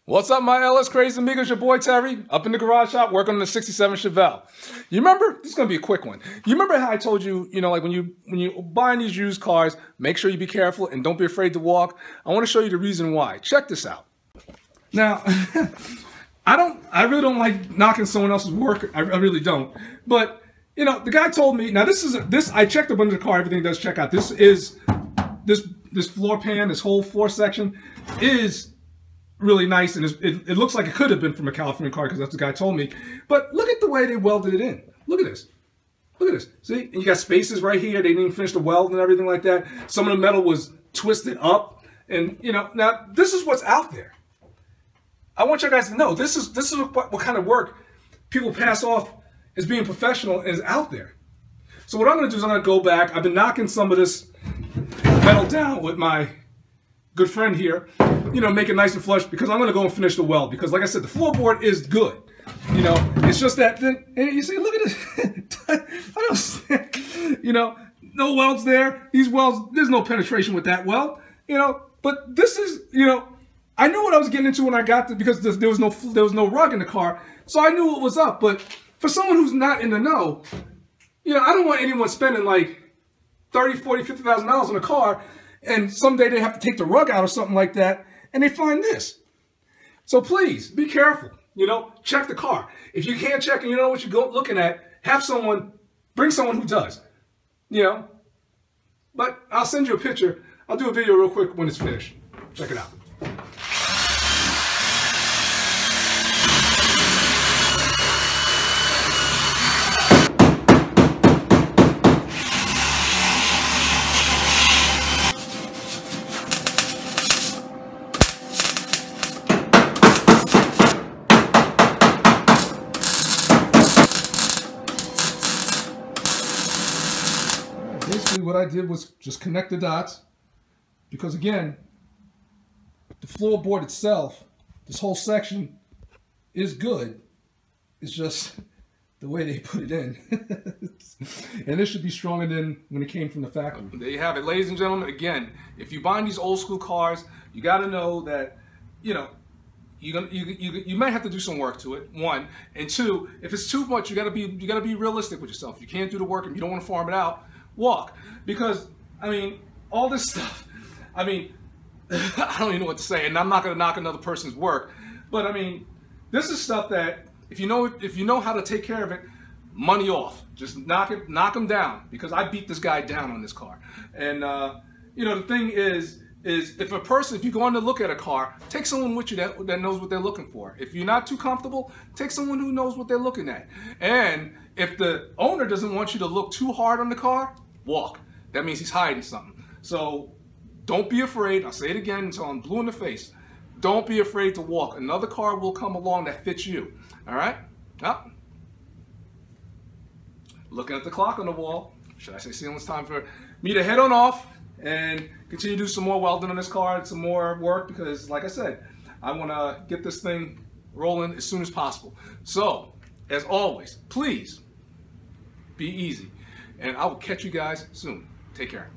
What's up, my LS crazy amigos? Your boy Terry, up in the garage shop, working on the '67 Chevelle. You remember? This is gonna be a quick one. You remember how I told you, like when you buying these used cars, make sure you be careful and don't be afraid to walk. I want to show you the reason why. Check this out. Now, I really don't like knocking someone else's work. I really don't. But the guy told me. Now this I checked up under the car. Everything does check out. This floor pan, this whole floor section is really nice, and it looks like it could have been from a California car because that's what the guy told me. But look at the way they welded it in. Look at this. Look at this. See? And you got spaces right here. They didn't even finish the weld and everything like that. Some of the metal was twisted up. And, now this is what's out there. I want you guys to know this is what kind of work people pass off as being professional is out there. So what I'm going to do is I'm going to go back. I've been knocking some of this metal down with my good friend here, make it nice and flush because I'm going to go and finish the weld because, like I said, the floorboard is good. It's just that, and you see, look at this. I don't, no welds there. These welds, there's no penetration with that weld, but this is, I knew what I was getting into when I got there because there was no rug in the car. So I knew what was up. But for someone who's not in the know, I don't want anyone spending like $30,000, $40,000, $50,000 on a car and someday they have to take the rug out or something like that, and they find this. So please, be careful. Check the car. If you can't check and you don't know what you're looking at, bring someone who does. But I'll send you a picture. I'll do a video real quick when it's finished. Check it out. Basically what I did was just connect the dots because, again, the floorboard itself, this whole section is good. It's just the way they put it in. And it should be stronger than when it came from the factory. There you have it, ladies and gentlemen. Again, if you're buying these old school cars, you got to know that, you might have to do some work to it, one. And two, if it's too much, you gotta be realistic with yourself. You can't do the work and you don't want to farm it out. Walk. Because, all this stuff, I don't even know what to say, and I'm not going to knock another person's work, but this is stuff that if you know how to take care of it, money off. Just knock them down, because I beat this guy down on this car. And the thing is if you go on to look at a car, take someone with you that knows what they're looking for. If you're not too comfortable, take someone who knows what they're looking at. And if the owner doesn't want you to look too hard on the car, walk. That means he's hiding something. So don't be afraid. I'll say it again until I'm blue in the face. Don't be afraid to walk. Another car will come along that fits you. All right? Now, looking at the clock on the wall, should I say it's time for me to head on off and continue to do some more welding on this car and some more work because, like I said, I want to get this thing rolling as soon as possible. So, as always, please be easy. And I will catch you guys soon. Take care.